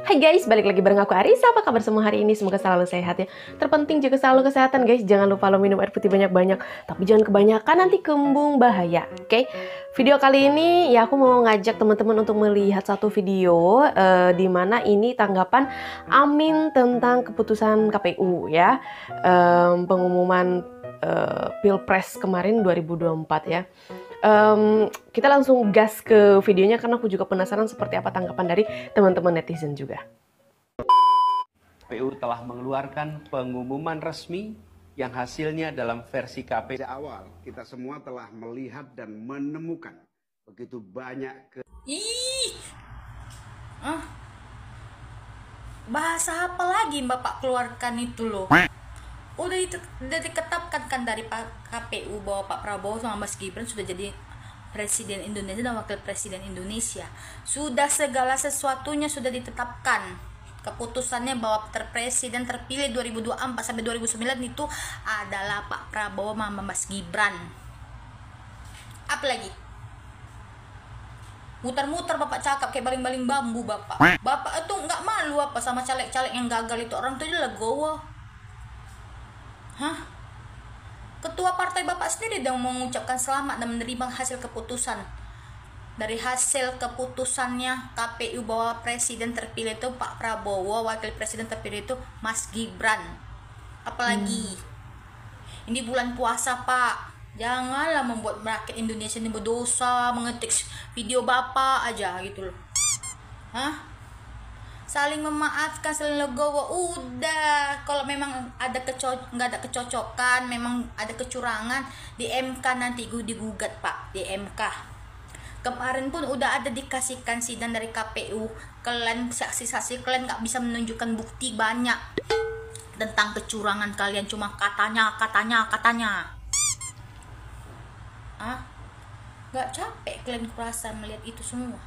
Hai guys, balik lagi bareng aku Arisa. Apa kabar semua hari ini? Semoga selalu sehat ya. Terpenting jaga selalu kesehatan guys. Jangan lupa lo minum air putih banyak-banyak. Tapi jangan kebanyakan, nanti kembung bahaya. Oke? Video kali ini ya aku mau ngajak teman-teman untuk melihat satu video di mana ini tanggapan Amin tentang keputusan KPU ya. Pengumuman Pilpres kemarin 2024 ya. Kita langsung gas ke videonya karena aku juga penasaran seperti apa tanggapan dari teman-teman netizen juga. KPU telah mengeluarkan pengumuman resmi yang hasilnya dalam versi KPU. Sejak awal kita semua telah melihat dan menemukan begitu banyak bahasa apa lagi Bapak keluarkan itu loh. Udah diketapkan kan dari KPU bahwa Pak Prabowo sama Mas Gibran sudah jadi Presiden Indonesia dan Wakil Presiden Indonesia. Sudah segala sesuatunya sudah ditetapkan. Keputusannya bahwa Presiden terpilih 2024 sampai 2009 itu adalah Pak Prabowo sama Mas Gibran. Apalagi? Muter-muter Bapak cakap kayak baling-baling bambu Bapak. Bapak itu nggak malu apa sama caleg-caleg yang gagal itu, orang tuh legowo. Hah? Ketua partai Bapak sendiri udah mengucapkan selamat dan menerima hasil keputusan. Dari hasil keputusannya KPU bahwa presiden terpilih itu Pak Prabowo, wakil presiden terpilih itu Mas Gibran. Apalagi ini bulan puasa Pak, janganlah membuat rakyat Indonesia ini berdosa mengetik video Bapak aja gitu loh. Hah? Saling memaafkan, saling legowo, udah. Kalau memang ada nggak ada kecocokan, memang ada kecurangan, di MK nanti digugat Pak, di MK. Kemarin pun udah ada dikasihkan sidang dari KPU, kalian saksi-saksi kalian nggak bisa menunjukkan bukti banyak tentang kecurangan kalian, cuma katanya. Nggak capek kalian perasaan melihat itu semua?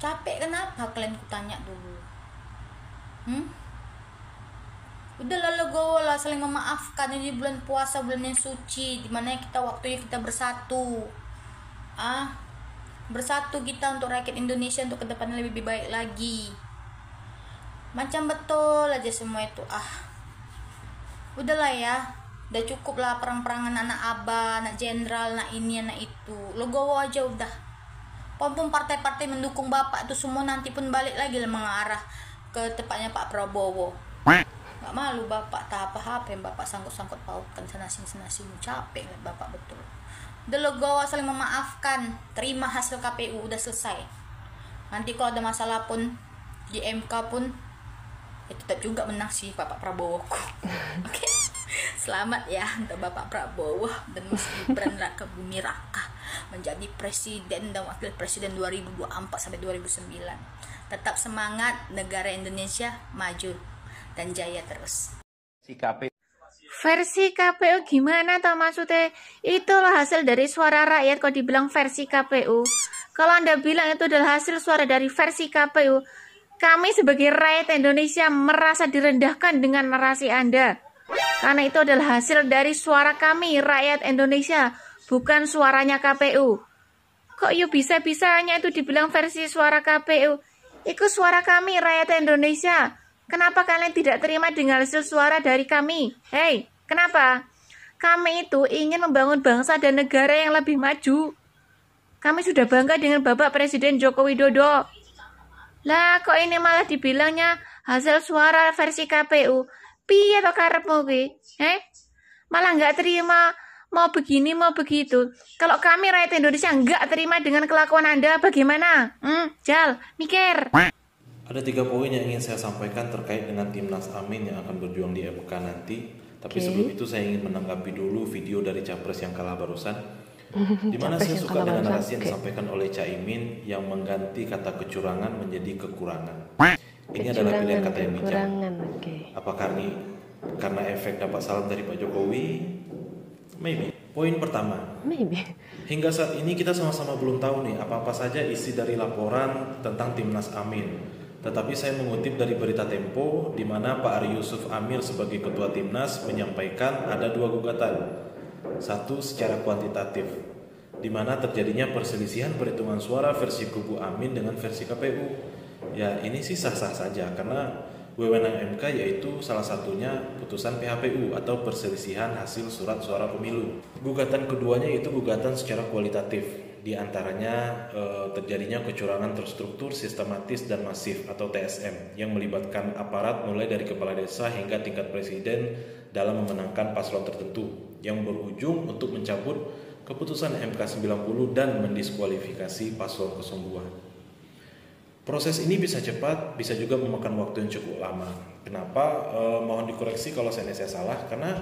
Capek kenapa kalian kutanya dulu? Udah legowo lah, saling memaafkan. Ini bulan puasa, bulan yang suci, dimana kita waktunya kita bersatu. Bersatu kita untuk rakyat Indonesia, untuk kedepannya lebih baik lagi. Macam betul aja semua itu. Udahlah ya, udah cukup lah perang-perangan anak abah, anak jenderal, anak ini, anak itu. Legowo aja udah. Walaupun partai-partai mendukung Bapak itu semua nanti pun balik lagi mengarah ke tempatnya Pak Prabowo. Gak malu Bapak, tak apa-apa yang Bapak sangkut-sangkut pautkan sana-sini capek Bapak betul. Udah legowo, saling memaafkan, terima hasil KPU, udah selesai. Nanti kalau ada masalah pun di MK pun ya tetap juga menang sih Bapak Prabowo. Oke. Selamat ya untuk Bapak Prabowo dan Mas Gibran Raka Bumi Raka menjadi presiden dan wakil presiden 2024 sampai 2009. Tetap semangat, negara Indonesia maju dan jaya terus. Versi KPU gimana toh maksudnya? Itulah hasil dari suara rakyat kok dibilang versi KPU. Kalau Anda bilang itu adalah hasil suara dari versi KPU, kami sebagai rakyat Indonesia merasa direndahkan dengan narasi Anda. Karena itu adalah hasil dari suara kami, rakyat Indonesia, bukan suaranya KPU. Kok yuk bisa-bisanya itu dibilang versi suara KPU? Itu suara kami, rakyat Indonesia. Kenapa kalian tidak terima dengan hasil suara dari kami? Hei, kenapa? Kami itu ingin membangun bangsa dan negara yang lebih maju. Kami sudah bangga dengan Bapak Presiden Joko Widodo. Lah, kok ini malah dibilangnya hasil suara versi KPU? Piye to karepmu ki? Malah nggak terima, mau begini mau begitu. Kalau kami rakyat Indonesia nggak terima dengan kelakuan Anda, bagaimana? Jal, mikir. Ada 3 poin yang ingin saya sampaikan terkait dengan Timnas Amin yang akan berjuang di MK nanti. Tapi sebelum itu saya ingin menanggapi dulu video dari Capres yang kalah barusan. Di mana saya suka dengan narasi yang disampaikan oleh Caimin yang mengganti kata kecurangan menjadi kekurangan. Ini adalah pilihan kata yang bijak. Apakah ini karena efek dapat salam dari Pak Jokowi? Maybe. Poin pertama. Hingga saat ini kita sama-sama belum tahu nih apa-apa saja isi dari laporan tentang Timnas Amin. Tetapi saya mengutip dari berita Tempo, di mana Pak Ari Yusuf Amir sebagai Ketua Timnas menyampaikan ada 2 gugatan. Satu secara kuantitatif, di mana terjadinya perselisihan perhitungan suara versi kubu Amin dengan versi KPU. Ya ini sih sah-sah saja karena wewenang MK yaitu salah satunya putusan PHPU atau perselisihan hasil surat suara pemilu. Gugatan keduanya yaitu gugatan secara kualitatif. Di antaranya terjadinya kecurangan terstruktur, sistematis dan masif atau TSM yang melibatkan aparat mulai dari kepala desa hingga tingkat presiden dalam memenangkan paslon tertentu yang berujung untuk mencabut keputusan MK 90 dan mendiskualifikasi paslon 02. Proses ini bisa cepat, bisa juga memakan waktu yang cukup lama. Kenapa? Mohon dikoreksi kalau saya salah, karena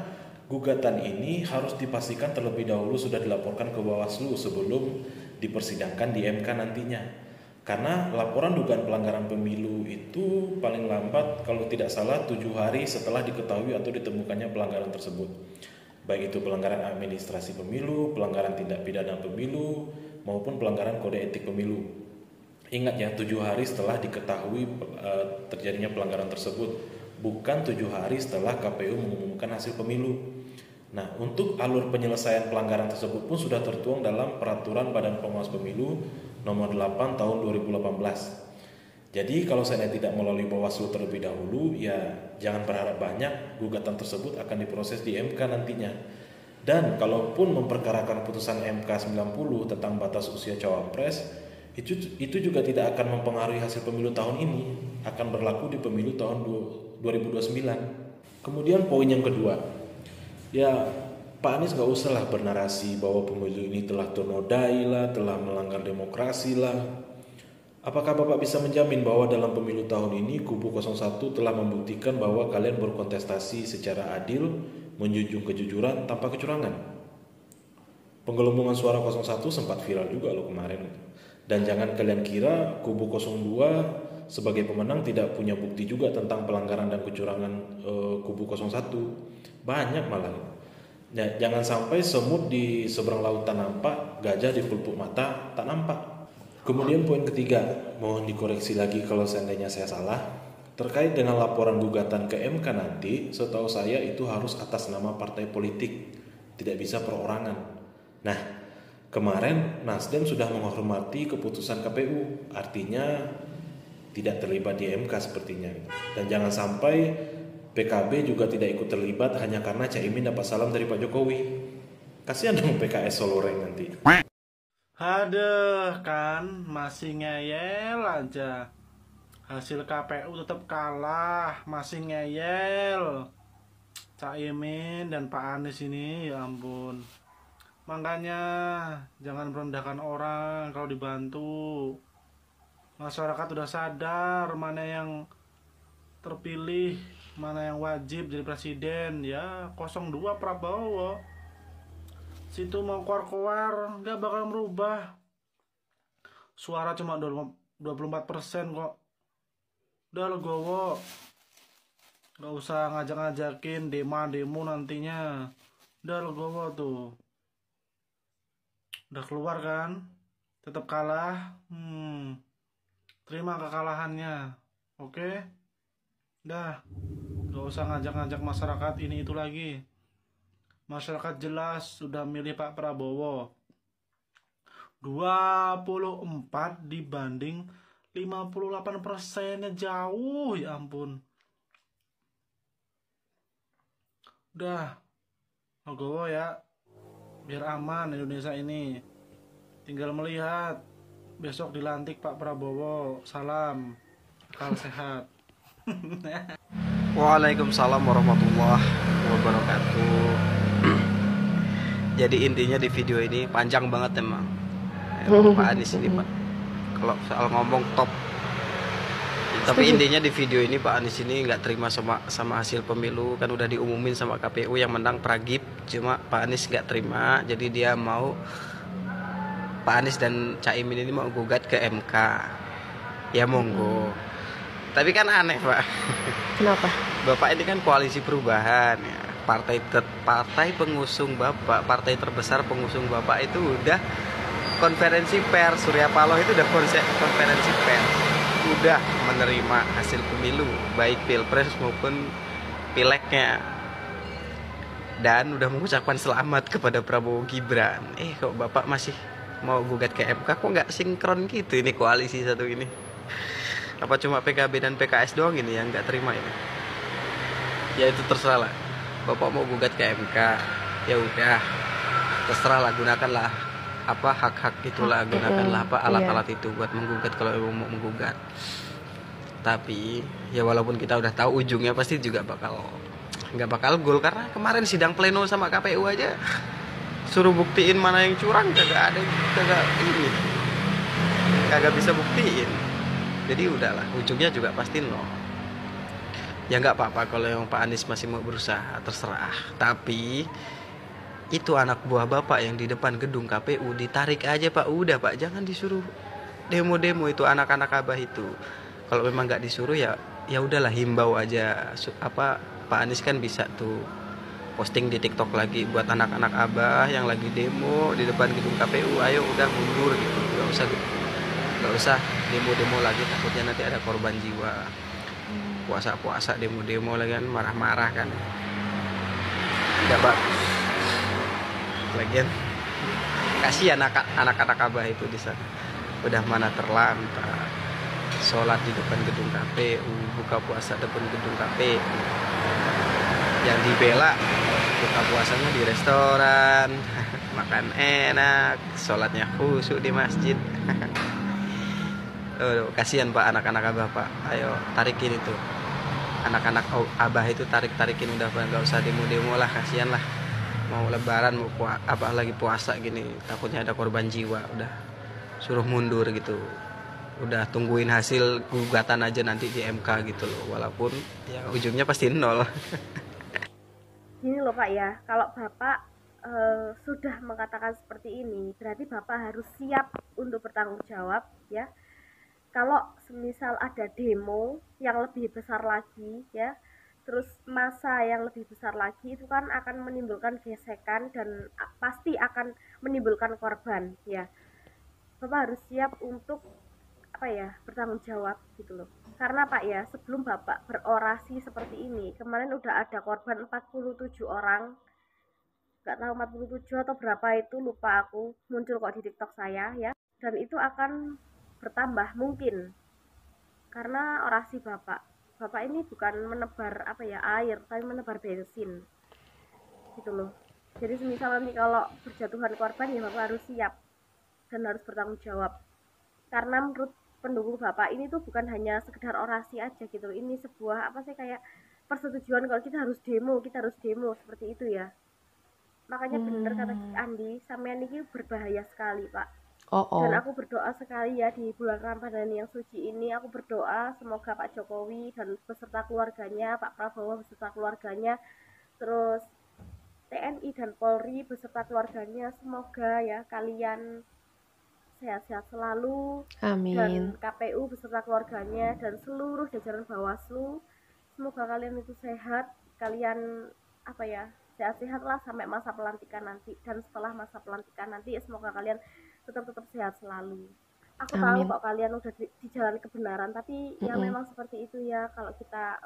gugatan ini harus dipastikan terlebih dahulu sudah dilaporkan ke Bawaslu sebelum dipersidangkan di MK nantinya. Karena laporan dugaan pelanggaran pemilu itu paling lambat kalau tidak salah 7 hari setelah diketahui atau ditemukannya pelanggaran tersebut. Baik itu pelanggaran administrasi pemilu, pelanggaran tindak pidana pemilu, maupun pelanggaran kode etik pemilu. Ingat ya, 7 hari setelah diketahui terjadinya pelanggaran tersebut, bukan 7 hari setelah KPU mengumumkan hasil pemilu. Nah, untuk alur penyelesaian pelanggaran tersebut pun sudah tertuang dalam Peraturan Badan Pengawas Pemilu Nomor 8 Tahun 2018. Jadi kalau saya tidak melalui Bawaslu terlebih dahulu, ya jangan berharap banyak, gugatan tersebut akan diproses di MK nantinya. Dan kalaupun memperkarakan putusan MK 90 tentang batas usia cawapres, itu juga tidak akan mempengaruhi hasil pemilu tahun ini, akan berlaku di pemilu tahun 2029. Kemudian poin yang kedua, ya Pak Anies gak usah lah bernarasi bahwa pemilu ini telah ternodai lah, telah melanggar demokrasi lah. Apakah Bapak bisa menjamin bahwa dalam pemilu tahun ini kubu 01 telah membuktikan bahwa kalian berkontestasi secara adil, menjunjung kejujuran tanpa kecurangan? Penggelembungan suara 01 sempat viral juga loh kemarin. Dan jangan kalian kira kubu 02 sebagai pemenang tidak punya bukti juga tentang pelanggaran dan kecurangan kubu 01. Banyak malah. Ya, jangan sampai semut di seberang lautan nampak, gajah di pelupuk mata tak nampak. Kemudian poin ketiga, mohon dikoreksi lagi kalau seandainya saya salah. Terkait dengan laporan gugatan ke MK nanti, setahu saya itu harus atas nama partai politik, tidak bisa perorangan. Nah, kemarin Nasdem sudah menghormati keputusan KPU, artinya tidak terlibat di MK sepertinya. Dan jangan sampai PKB juga tidak ikut terlibat hanya karena Caimin dapat salam dari Pak Jokowi. Kasihan dong PKS Soloreng nanti. Aduh, kan masih ngeyel aja. Hasil KPU tetap kalah, masih ngeyel. Caimin dan Pak Anies ini, ya ampun. Makanya jangan merendahkan orang kalau dibantu. Masyarakat udah sadar mana yang terpilih, mana yang wajib jadi presiden. Ya 02 Prabowo, situ mau keluar nggak bakal merubah. Suara cuma 24% kok. Udah legowo, nggak usah ngajak-ngajakin demo nantinya. Udah legowo tuh, udah keluar kan, tetap kalah. Terima kekalahannya, oke? Dah, gak usah ngajak-ngajak masyarakat ini itu lagi. Masyarakat jelas sudah milih Pak Prabowo. 24 dibanding 58%-nya jauh, ya ampun. Udah, legowo ya, biar aman Indonesia ini. Tinggal melihat, besok dilantik Pak Prabowo. Salam, akal sehat. Waalaikumsalam warahmatullahi wabarakatuh. Jadi intinya di video ini panjang banget emang. Pak Anies ini Pak, kalau soal ngomong top. Tapi intinya di video ini Pak Anies ini nggak terima sama hasil pemilu, kan udah diumumin sama KPU yang menang Pragip. Cuma Pak Anies nggak terima, jadi dia mau Pak Anies dan Caimin ini mau gugat ke MK. Ya monggo. Tapi kan aneh Pak. Kenapa? Bapak ini kan koalisi perubahan ya. Partai pengusung Bapak, partai terbesar pengusung Bapak itu udah konferensi pers. Surya Paloh itu udah konferensi pers, udah menerima hasil pemilu baik pilpres maupun pileknya, dan udah mengucapkan selamat kepada Prabowo Gibran. Kok Bapak masih mau gugat ke MK? Kok nggak sinkron gitu ini koalisi satu ini? Apa cuma PKB dan PKS doang ini yang nggak terima ini? Ya itu terserah lah. Bapak mau gugat ke MK, ya udah, terserah lah, gunakanlah apa hak-hak itulah, gunakanlah apa alat-alat itu buat menggugat kalau mau menggugat. Tapi ya walaupun kita udah tahu ujungnya pasti juga nggak bakal gol, karena kemarin sidang pleno sama KPU aja suruh buktiin mana yang curang kagak bisa buktiin. Jadi udahlah, ujungnya juga pasti nol. Ya nggak apa-apa kalau yang Pak Anies masih mau berusaha, terserah. Tapi itu anak buah Bapak yang di depan gedung KPU ditarik aja Pak, udah Pak, jangan disuruh demo-demo itu anak-anak Abah itu. Kalau memang nggak disuruh ya udahlah, himbau aja. Pak Anies kan bisa tuh posting di TikTok lagi buat anak-anak Abah yang lagi demo di depan gedung KPU, ayo udah mundur gitu, nggak usah demo-demo lagi, takutnya nanti ada korban jiwa. Puasa-puasa demo-demo lagi kan, marah-marah kan, nggak bagus. Lagian kasihan anak-anak Abah itu di sana, udah mana terlantar, sholat di depan gedung KPU, buka puasa depan gedung KPU. Yang dibela buka puasanya di restoran, makan enak, sholatnya khusyuk di masjid. Kasihan Pak anak-anak Abah Pak, ayo tarikin itu anak-anak Abah itu, tarikin udah Pak, nggak usah demo-demo lah, kasihan lah, mau lebaran mau Abah lagi puasa gini, takutnya ada korban jiwa, udah suruh mundur gitu, udah tungguin hasil gugatan aja nanti di MK gitu loh, walaupun ya ujungnya pasti nol. Gini loh Pak ya, kalau Bapak sudah mengatakan seperti ini, berarti Bapak harus siap untuk bertanggung jawab ya. Kalau semisal ada demo yang lebih besar lagi ya, terus masa yang lebih besar lagi, itu kan akan menimbulkan gesekan dan pasti akan menimbulkan korban ya. Bapak harus siap untuk bertanggung jawab gitu loh. Karena Pak ya, sebelum Bapak berorasi seperti ini, kemarin udah ada korban 47 orang, nggak tahu 47 atau berapa itu, lupa aku, muncul kok di TikTok saya ya, dan itu akan bertambah mungkin karena orasi Bapak ini bukan menebar air, tapi menebar bensin gitu loh. Jadi semisal nanti kalau berjatuhan korban ya Bapak harus siap dan harus bertanggung jawab, karena menurut pendukung Bapak ini tuh bukan hanya sekedar orasi aja gitu, ini sebuah kayak persetujuan kalau kita harus demo seperti itu ya. Makanya bener kata Andi, sampean ini berbahaya sekali Pak. Dan aku berdoa sekali ya, di bulan Ramadan yang suci ini, aku berdoa semoga Pak Jokowi dan beserta keluarganya, Pak Prabowo beserta keluarganya, terus TNI dan Polri beserta keluarganya, semoga ya kalian sehat-sehat selalu. Amin. Dan KPU beserta keluarganya dan seluruh jajaran Bawaslu, semoga kalian itu sehat, kalian sehat-sehat lah sampai masa pelantikan nanti, dan setelah masa pelantikan nanti semoga kalian tetap sehat selalu. Aku tahu kok kalian udah di jalan kebenaran, tapi ya memang seperti itu ya, kalau kita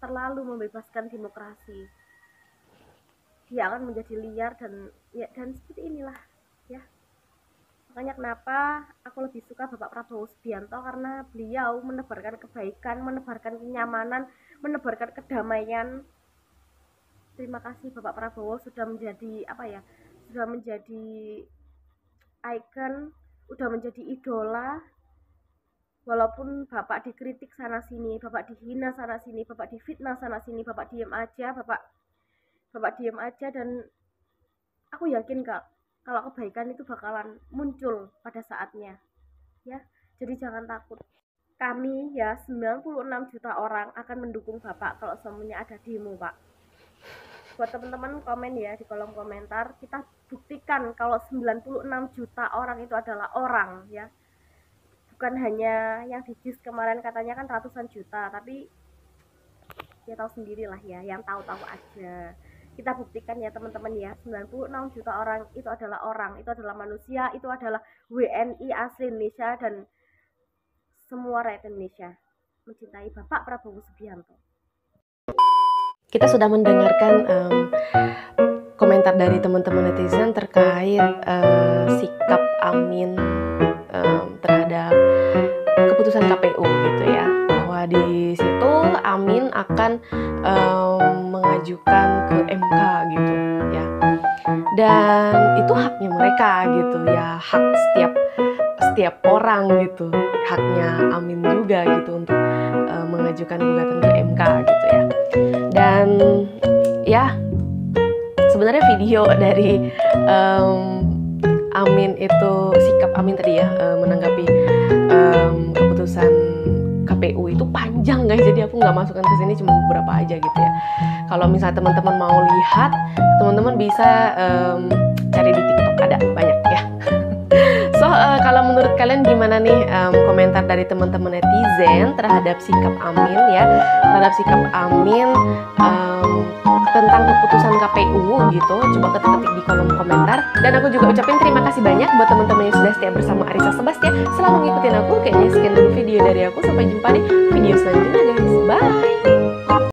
terlalu membebaskan demokrasi, dia akan menjadi liar dan seperti inilah ya. Makanya kenapa aku lebih suka Bapak Prabowo Subianto, karena beliau menebarkan kebaikan, menebarkan kenyamanan, menebarkan kedamaian. Terima kasih Bapak Prabowo sudah menjadi ikon, udah menjadi idola. Walaupun Bapak dikritik sana sini, Bapak dihina sana sini, Bapak difitnah sana sini, Bapak diam aja, Bapak diam aja, dan aku yakin kalau kebaikan itu bakalan muncul pada saatnya ya. Jadi jangan takut. Kami ya 96 juta orang akan mendukung Bapak kalau semuanya ada demo Pak. Buat teman-teman komen ya di kolom komentar, kita buktikan kalau 96 juta orang itu adalah orang ya, bukan hanya yang di JIS kemarin katanya kan ratusan juta, tapi ya tahu sendirilah ya, yang tahu-tahu aja. Kita buktikan ya teman-teman ya, 96 juta orang, itu adalah manusia, itu adalah WNI asli Indonesia, dan semua rakyat Indonesia mencintai Bapak Prabowo Subianto. Kita sudah mendengarkan komentar dari teman-teman netizen terkait sikap Amin terhadap keputusan KPU gitu ya. di situ Amin akan mengajukan ke MK gitu ya. Dan itu haknya mereka gitu ya, hak setiap orang gitu, haknya Amin juga gitu untuk mengajukan gugatan ke MK gitu ya. Dan ya sebenarnya video dari Amin itu, sikap Amin tadi ya menanggapi keputusan KPU itu panjang guys, jadi aku nggak masukkan ke sini, cuma beberapa aja gitu ya. Kalau misalnya teman-teman mau lihat, teman-teman bisa cari di TikTok, ada banyak ya. So kalau menurut kalian gimana nih komentar dari teman-teman netizen terhadap sikap Amin ya, terhadap sikap Amin tentang keputusan KPU gitu? Coba ketik di kolom komentar. Dan aku juga ucapin terima kasih banyak buat teman-teman yang sudah setia bersama Arissa Sebastia, selalu ngikutin aku. Kayaknya sekian dulu video dari aku, sampai jumpa di video selanjutnya.